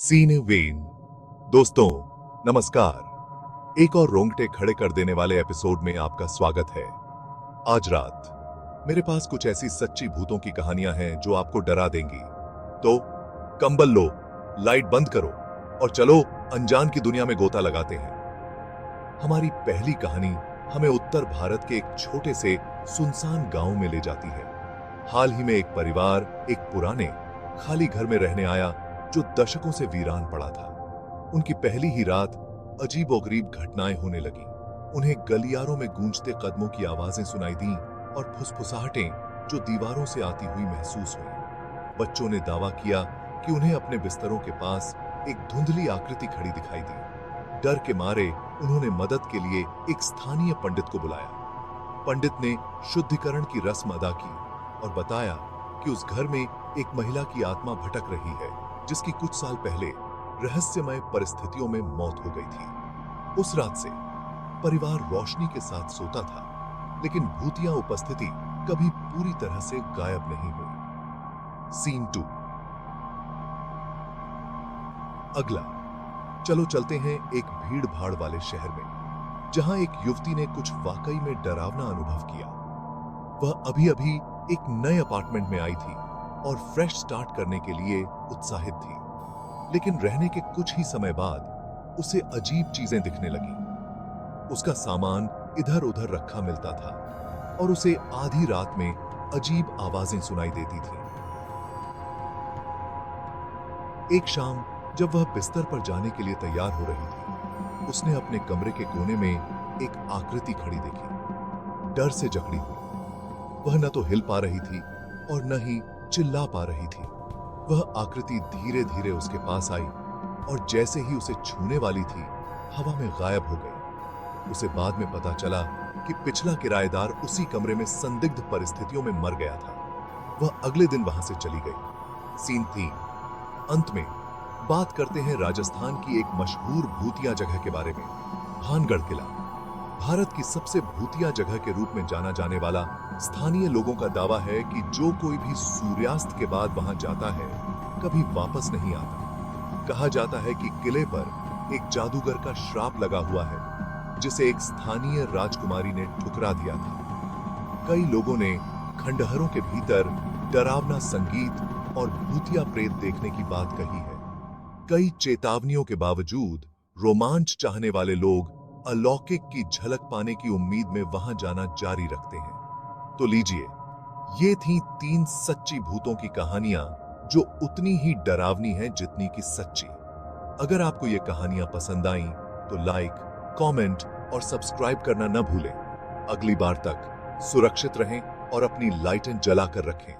सीने वेन। दोस्तों नमस्कार। एक और रोंगटे खड़े कर देने वाले एपिसोड में आपका स्वागत है। आज रात मेरे पास कुछ ऐसी सच्ची भूतों की कहानियां हैं जो आपको डरा देंगी। तो कंबल लो, लाइट बंद करो और चलो अनजान की दुनिया में गोता लगाते हैं। हमारी पहली कहानी हमें उत्तर भारत के एक छोटे से सुनसान गांव में ले जाती है। हाल ही में एक परिवार एक पुराने खाली घर में रहने आया जो दशकों से वीरान पड़ा था। उनकी पहली ही रात अजीबोगरीब घटनाएं होने लगी। उन्हें गलियारों में गूंजते कदमों की आवाजें सुनाई दी और फुसफुसाहटें जो दीवारों से आती हुई महसूस हुई। बच्चों ने दावा किया कि उन्हें अपने बिस्तरों के पास एक धुंधली आकृति खड़ी दिखाई दी। डर के मारे उन्होंने मदद के लिए एक स्थानीय पंडित को बुलाया। पंडित ने शुद्धिकरण की रस्म अदा की और बताया कि उस घर में एक महिला की आत्मा भटक रही है जिसकी कुछ साल पहले रहस्यमय परिस्थितियों में मौत हो गई थी। उस रात से परिवार रोशनी के साथ सोता था, लेकिन भूतिया उपस्थिति कभी पूरी तरह से गायब नहीं हुई। सीन 2। अगला चलो चलते हैं एक भीड़ भाड़ वाले शहर में, जहां एक युवती ने कुछ वाकई में डरावना अनुभव किया। वह अभी अभी एक नए अपार्टमेंट में आई थी और फ्रेश स्टार्ट करने के लिए उत्साहित थी, लेकिन रहने के कुछ ही समय बाद उसे अजीब चीजें दिखने लगी। उसका सामान इधर उधर रखा मिलता था और उसे आधी रात में अजीब आवाजें सुनाई देती थी। एक शाम जब वह बिस्तर पर जाने के लिए तैयार हो रही थी, उसने अपने कमरे के कोने में एक आकृति खड़ी देखी। डर से जकड़ी हुई, वह न तो हिल पा रही थी और न ही चिल्ला पा रही थी। वह आकृति धीरे धीरे उसके पास आई और जैसे ही उसे छूने वाली थी, हवा में गायब हो गई। उसे बाद में पता चला कि पिछला किराएदार उसी कमरे में संदिग्ध परिस्थितियों में मर गया था। वह अगले दिन वहां से चली गई। सीन 3। अंत में बात करते हैं राजस्थान की एक मशहूर भूतिया जगह के बारे में, भानगढ़ किला। भारत की सबसे भूतिया जगह के रूप में जाना जाने वाला स्थानीय लोगों का दावा है कि जो कोई भी सूर्यास्त के बाद वहां जाता है कभी वापस नहीं आता। कहा जाता है कि किले पर एक जादूगर का श्राप लगा हुआ है जिसे एक स्थानीय राजकुमारी ने ठुकरा दिया था। कई लोगों ने खंडहरों के भीतर डरावना संगीत और भूतिया प्रेत देखने की बात कही है। कई चेतावनियों के बावजूद रोमांच चाहने वाले लोग अलौकिक की झलक पाने की उम्मीद में वहां जाना जारी रखते हैं। तो लीजिए, ये थी 3 सच्ची भूतों की कहानियां जो उतनी ही डरावनी हैं जितनी कि सच्ची। अगर आपको ये कहानियां पसंद आईं तो लाइक, कमेंट और सब्सक्राइब करना न भूलें। अगली बार तक सुरक्षित रहें और अपनी लाइटें जलाकर रखें।